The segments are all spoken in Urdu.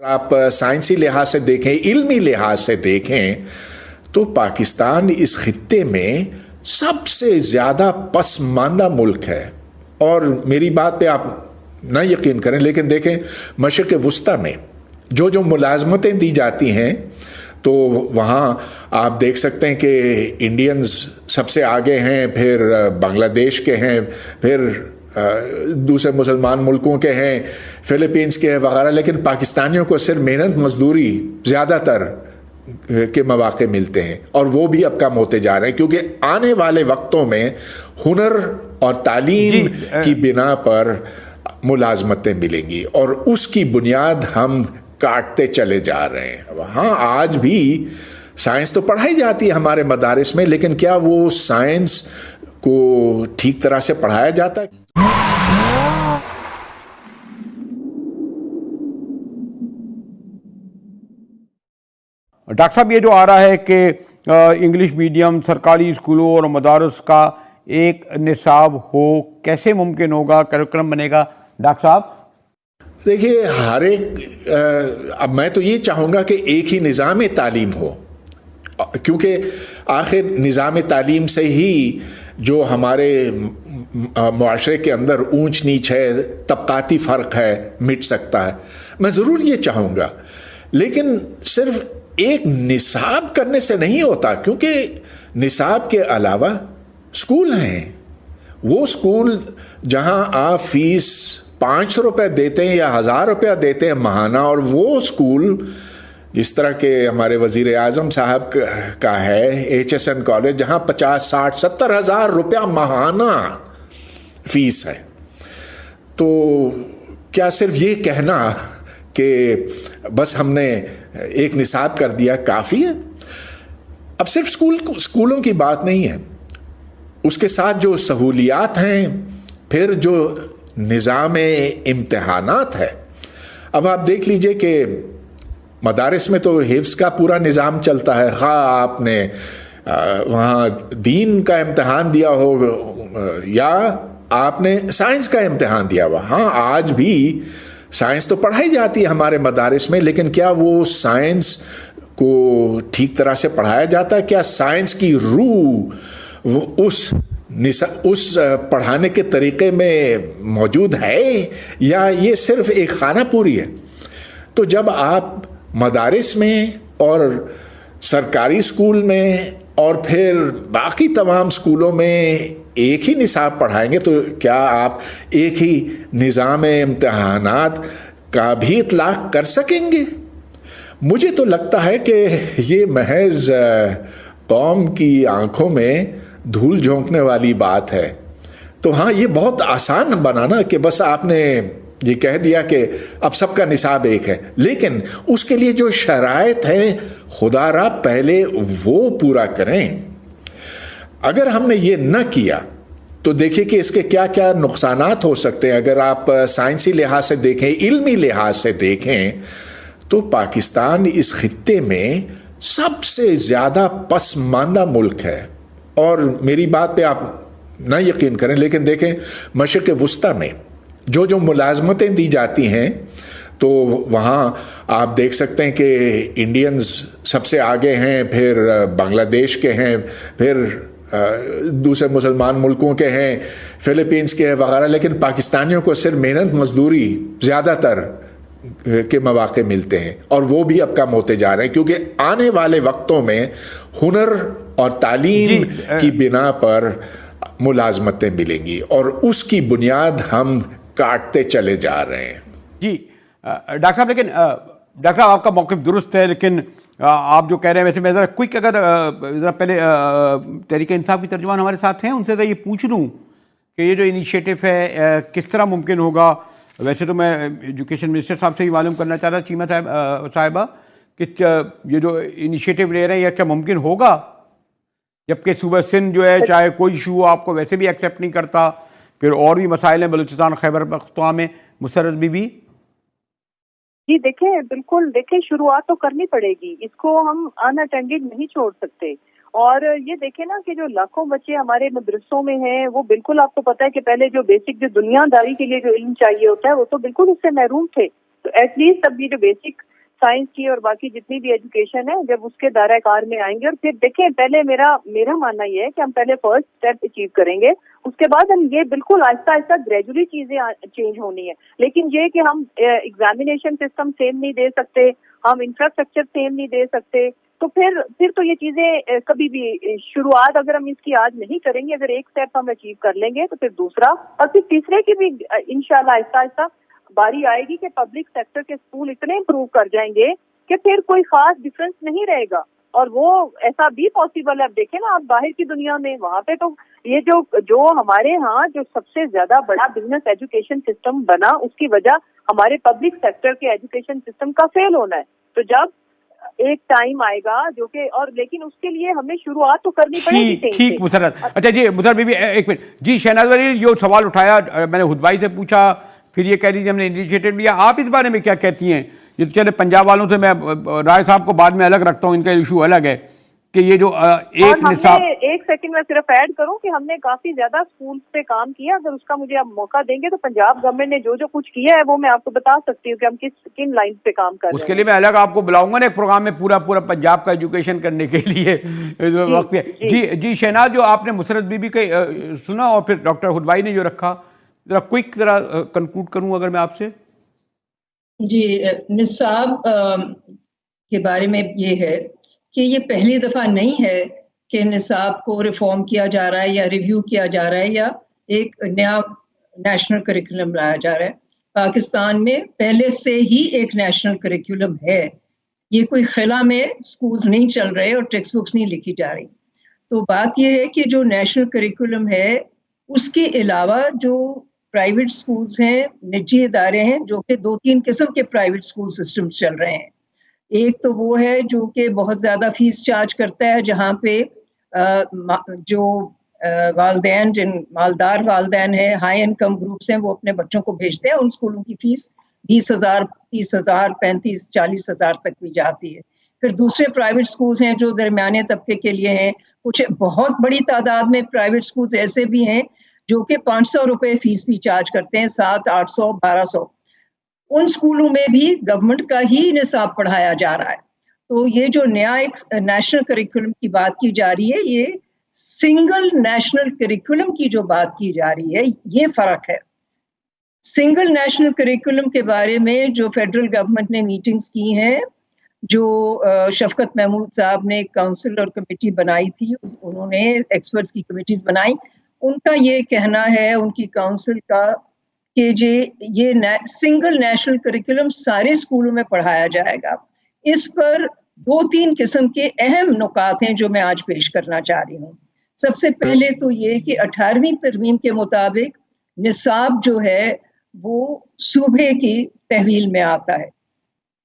آپ سائنسی لحاظ سے دیکھیں، علمی لحاظ سے دیکھیں تو پاکستان اس خطے میں سب سے زیادہ پسماندہ ملک ہے۔ اور میری بات پہ آپ نہ یقین کریں، لیکن دیکھیں مشرق وسطیٰ میں جو ملازمتیں دی جاتی ہیں تو وہاں آپ دیکھ سکتے ہیں کہ انڈینز سب سے آگے ہیں، پھر بنگلہ دیش کے ہیں، پھر دوسرے مسلمان ملکوں کے ہیں، فلپینز کے ہیں وغیرہ، لیکن پاکستانیوں کو صرف محنت مزدوری زیادہ تر کے مواقع ملتے ہیں، اور وہ بھی اب کم ہوتے جا رہے ہیں، کیونکہ آنے والے وقتوں میں ہنر اور تعلیم کی بنا پر ملازمتیں ملیں گی، اور اس کی بنیاد ہم کاٹتے چلے جا رہے ہیں۔ ہاں، آج بھی سائنس تو پڑھائی جاتی ہے ہمارے مدارس میں، لیکن کیا وہ سائنس کو ٹھیک طرح سے پڑھایا جاتا ہے؟ ڈاکٹر صاحب، یہ جو آ رہا ہے کہ انگلش میڈیم سرکاری اسکولوں اور مدارس کا ایک نصاب ہو، کیسے ممکن ہوگا، کریکولم بنے گا؟ ڈاکٹر صاحب دیکھیے، ہر ایک اب میں تو یہ چاہوں گا کہ ایک ہی نظام تعلیم ہو، کیونکہ آخر نظام تعلیم سے ہی جو ہمارے معاشرے کے اندر اونچ نیچ ہے، طبقاتی فرق ہے، مٹ سکتا ہے۔ میں ضرور یہ چاہوں گا، لیکن صرف ایک نصاب کرنے سے نہیں ہوتا، کیونکہ نصاب کے علاوہ اسکول ہیں، وہ اسکول جہاں آپ فیس 500 روپے دیتے ہیں یا 1000 روپیہ دیتے ہیں ماہانہ، اور وہ اسکول جس طرح کے ہمارے وزیر اعظم صاحب کا ہے HSN کالج، جہاں 50 60 70 ہزار روپیہ ماہانہ فیس ہے، تو کیا صرف یہ کہنا کہ بس ہم نے ایک نصاب کر دیا کافی ہے؟ اب صرف اسکولوں کی بات نہیں ہے، اس کے ساتھ جو سہولیات ہیں، پھر جو نظام امتحانات ہے۔ اب آپ دیکھ لیجئے کہ مدارس میں تو حفظ کا پورا نظام چلتا ہے، خواہ آپ نے وہاں دین کا امتحان دیا ہو یا آپ نے سائنس کا امتحان دیا ہوا۔ ہاں، آج بھی سائنس تو پڑھائی جاتی ہے ہمارے مدارس میں، لیکن کیا وہ سائنس کو ٹھیک طرح سے پڑھایا جاتا ہے؟ کیا سائنس کی روح اس پڑھانے کے طریقے میں موجود ہے، یا یہ صرف ایک خانہ پوری ہے؟ تو جب آپ مدارس میں اور سرکاری اسکول میں اور پھر باقی تمام اسکولوں میں ایک ہی نصاب پڑھائیں گے، تو کیا آپ ایک ہی نظام امتحانات کا بھی اطلاق کر سکیں گے؟ مجھے تو لگتا ہے کہ یہ محض قوم کی آنکھوں میں دھول جھونکنے والی بات ہے۔ تو ہاں، یہ بہت آسان بنانا کہ بس آپ نے یہ کہہ دیا کہ اب سب کا نصاب ایک ہے، لیکن اس کے لیے جو شرائط ہیں خدا را پہلے وہ پورا کریں۔ اگر ہم نے یہ نہ کیا تو دیکھیں کہ اس کے کیا کیا نقصانات ہو سکتے ہیں۔ اگر آپ سائنسی لحاظ سے دیکھیں، علمی لحاظ سے دیکھیں تو پاکستان اس خطے میں سب سے زیادہ پسماندہ ملک ہے، اور میری بات پہ آپ نہ یقین کریں، لیکن دیکھیں مشرق وسطیٰ میں جو ملازمتیں دی جاتی ہیں تو وہاں آپ دیکھ سکتے ہیں کہ انڈینز سب سے آگے ہیں، پھر بنگلہ دیش کے ہیں، پھر دوسرے مسلمان ملکوں کے ہیں، فلپینز کے ہیں وغیرہ، لیکن پاکستانیوں کو صرف محنت مزدوری زیادہ تر کے مواقع ملتے ہیں، اور وہ بھی اب کم ہوتے جا رہے ہیں، کیونکہ آنے والے وقتوں میں ہنر اور تعلیم کی بنا پر ملازمتیں ملیں گی، اور اس کی بنیاد ہم کاٹتے چلے جا رہے ہیں۔ جی ڈاکٹر صاحب، لیکن ڈاکٹر صاحب آپ کا موقف درست ہے، لیکن آپ جو کہہ رہے ہیں، ویسے میں ذرا کوئک اگر ذرا پہلے تحریک انصاف کی ترجمان ہمارے ساتھ ہیں، ان سے یہ پوچھ لوں کہ یہ جو انیشیٹو ہے کس طرح ممکن ہوگا؟ ویسے تو میں ایجوکیشن منسٹر صاحب سے ہی معلوم کرنا چاہتا چیمہ صاحبہ کہ یہ جو انیشیٹو لے رہے ہیں، یہ کیا ممکن ہوگا؟ جبکہ صوبہ سندھ جو ہے، چاہے کوئی ایشو آپ کو ویسے بھی ایکسیپٹ نہیں کرتا، پھر اور بھی مسائل ہیں، بلوچستان خیبر پختونخوا میں، مسرت بی بی۔ جی دیکھیں، بالکل دیکھیں، شروعات تو کرنی پڑے گی، اس کو ہم ان اٹینڈڈ نہیں چھوڑ سکتے۔ اور یہ دیکھیں نا کہ جو لاکھوں بچے ہمارے مدرسوں میں ہیں، وہ بالکل آپ کو پتہ ہے کہ پہلے جو بیسک جو دنیا داری کے لیے جو علم چاہیے ہوتا ہے وہ تو بالکل اس سے محروم تھے، تو ایٹ لیسٹ اب یہ جو بیسک سائنس کی اور باقی جتنی بھی ایجوکیشن ہے جب اس کے دائرہ کار میں آئیں گے، اور پھر دیکھیں پہلے میرا ماننا یہ ہے کہ ہم پہلے فرسٹ اسٹیپ اچیو کریں گے، اس کے بعد ہم یہ بالکل آہستہ آہستہ گریجولی چیزیں چینج ہونی ہے. لیکن یہ کہ ہم ایگزامینیشن سسٹم سیم نہیں دے سکتے، ہم انفراسٹرکچر سیم نہیں دے سکتے، تو پھر تو یہ چیزیں کبھی بھی شروعات اگر ہم اس کی آج نہیں کریں گے، اگر ایک اسٹیپ ہم اچیو کر لیں گے تو پھر دوسرا اور پھر تیسرے کی بھی انشاءاللہ آہستہ آہستہ باری آئے گی کہ پبلک سیکٹر کے اسکول اتنے امپروو کر جائیں گے کہ پھر کوئی خاص ڈفرنس نہیں رہے گا. اور وہ ایسا بھی پاسبل ہے. اب دیکھیں نا آپ باہر کی دنیا میں، وہاں پہ تو یہ جو ہمارے ہاں جو سب سے زیادہ بڑا بزنس ایجوکیشن سسٹم بنا، اس کی وجہ ہمارے پبلک سیکٹر کے ایجوکیشن سسٹم کا فیل ہونا ہے. تو جب ایک ٹائم آئے گا جو کہ اور لیکن اس کے لیے ہمیں شروعات تو کرنی پڑے گی. ٹھیک مسرت. اچھا جی مسرت بی بی ایک منٹ. جی شہناز ولی جو سوال اٹھایا میں نے خطبائی سے پوچھا، پھر یہ کہہ دیجیے ہم نے انیشیٹو لیا، آپ اس بارے میں کیا کہتی ہیں؟ یہ تو چلے پنجاب والوں سے میں رائے صاحب کو بعد میں الگ رکھتا ہوں، ان کا ایشو الگ ہے کہ یہ جو ایک نصاب. ایک سیکنڈ میں صرف ایڈ کروں کہ ہم نے کافی زیادہ اسکول پہ کام کیا. اگر اس کا مجھے آپ موقع دیں گے تو پنجاب گورنمنٹ نے جو کچھ کیا ہے وہ میں آپ کو بتا سکتی ہوں کہ ہم کن لائنز پہ کام کر رہے ہیں. اس کے لیے میں الگ آپ کو بلاؤں گا نا ایک پروگرام میں پورا پنجاب کا ایجوکیشن کرنے کے لیے وقت پہ. جی شہناز، جو آپ نے مسرت بی بی کا سنا اور پھر ڈاکٹر خطبائی نے جو رکھا، ذرا کوئک ذرا کنکلوڈ کروں اگر میں آپ سے. جی نصاب کے بارے میں یہ ہے کہ یہ پہلی دفعہ نہیں ہے کہ نصاب کو ریفارم کیا جا رہا ہے یا ریویو کیا جا رہا ہے یا ایک نیا نیشنل کریکولم لایا جا رہا ہے. پاکستان میں پہلے سے ہی ایک نیشنل کریکولم ہے. یہ کوئی خلا میں سکولز نہیں چل رہے اور ٹیکسٹ بکس نہیں لکھی جا رہی. تو بات یہ ہے کہ جو نیشنل کریکولم ہے اس کے علاوہ جو پرائیویٹ سکولز ہیں، نجی ادارے ہیں، جو کہ 2-3 قسم کے پرائیویٹ سکول سسٹم چل رہے ہیں. ایک تو وہ ہے جو کہ بہت زیادہ فیس چارج کرتا ہے، جہاں پہ جو والدین جن مالدار والدین ہیں، ہائی انکم گروپس ہیں، وہ اپنے بچوں کو بھیجتے ہیں. ان اسکولوں کی فیس 20,000 30,000 35,000 40,000 تک بھی جاتی ہے. پھر دوسرے پرائیویٹ سکولز ہیں جو درمیانے طبقے کے لیے ہیں. کچھ بہت بڑی تعداد میں پرائیویٹ سکولز ایسے بھی ہیں جو کہ 500 روپے فیس بھی چارج کرتے ہیں، 700 800 1200. ان اسکولوں میں بھی گورنمنٹ کا ہی نصاب پڑھایا جا رہا ہے. تو یہ جو نیا ایک نیشنل کریکولم کی بات کی جا رہی ہے، یہ سنگل نیشنل کریکولم کی جو بات کی جا رہی ہے، یہ فرق ہے. سنگل نیشنل کریکولم کے بارے میں جو فیڈرل گورنمنٹ نے میٹنگز کی ہیں، جو شفقت محمود صاحب نے کونسل اور کمیٹی بنائی تھی، انہوں نے ایکسپرٹس کی کمیٹیز بنائی، ان کا یہ کہنا ہے ان کی کونسل کا کہ یہ سنگل نیشنل کریکولم سارے اسکولوں میں پڑھایا جائے گا. اس پر 2-3 قسم کے اہم نکات ہیں جو میں آج پیش کرنا چاہ رہی ہوں. سب سے پہلے تو یہ کہ 18ویں ترمیم کے مطابق نصاب جو ہے وہ صوبے کی تحویل میں آتا ہے،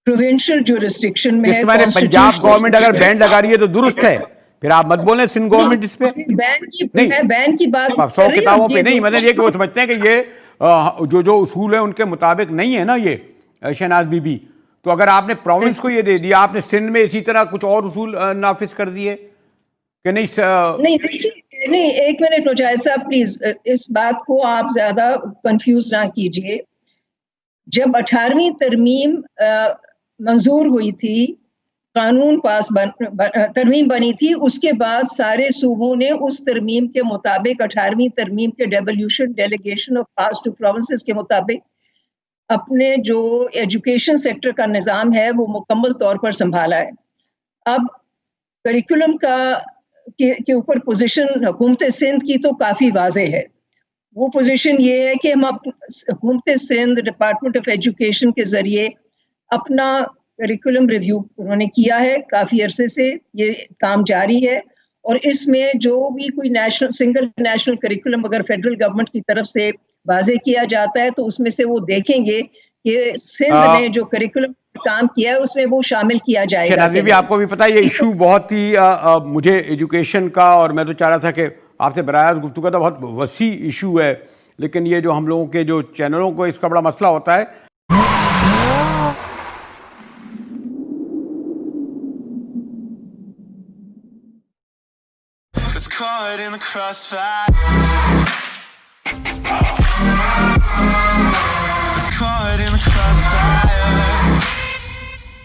پروونشل جورسڈکشن میں ہے. پنجاب گورنمنٹ اگر بینڈ لگا رہی ہے تو درست ہے، پھر آپ مت بولیں سندھ گورنمنٹ اس پہ بین کی بات 100 کتابوں پہ نہیں. مطلب یہ کہ وہ سمجھتے ہیں کہ یہ جو اصول ہیں ان کے مطابق نہیں ہے نا یہ شہناز بی بی. تو اگر آپ نے پروونس کو یہ دے دیا، آپ نے سندھ میں اسی طرح کچھ اور اصول نافذ کر دیے کہ نہیں. ایک منٹ مجاہد صاحب پلیز، اس بات کو آپ زیادہ کنفیوز نہ کیجئے. جب 18ویں ترمیم منظور ہوئی تھی، قانون ترمیم بنی تھی، اس کے بعد سارے صوبوں نے اس ترمیم کے مطابق 18ویں ترمیم کے delegation of powers to provinces کے مطابق اپنے جو ایجوکیشن سیکٹر کا نظام ہے وہ مکمل طور پر سنبھالا ہے. اب کریکولم کے اوپر پوزیشن حکومت سندھ کی تو کافی واضح ہے. وہ پوزیشن یہ ہے کہ ہم حکومت سندھ ڈپارٹمنٹ آف ایجوکیشن کے ذریعے اپنا کریکولم ریویو انہوں نے کیا ہے. کافی عرصے سے یہ کام جاری ہے، اور اس میں جو بھی کوئی سنگل نیشنل کریکولم اگر فیڈرل گورنمنٹ کی طرف سے واضح کیا جاتا ہے تو اس میں سے وہ دیکھیں گے کہ سندھ نے جو کریکولم کام کیا ہے اس میں وہ شامل کیا جائے گا. بھی آپ کو بھی پتا ہے یہ ایشو بہت ہی مجھے ایجوکیشن کا، اور میں تو چاہ رہا تھا کہ آپ سے براہ راست گفتگو کا، بہت وسیع ایشو ہے، لیکن یہ جو ہم لوگوں کے جو چینلوں کو اس کا بڑا مسئلہ ہوتا ہے. Caught in the crossfire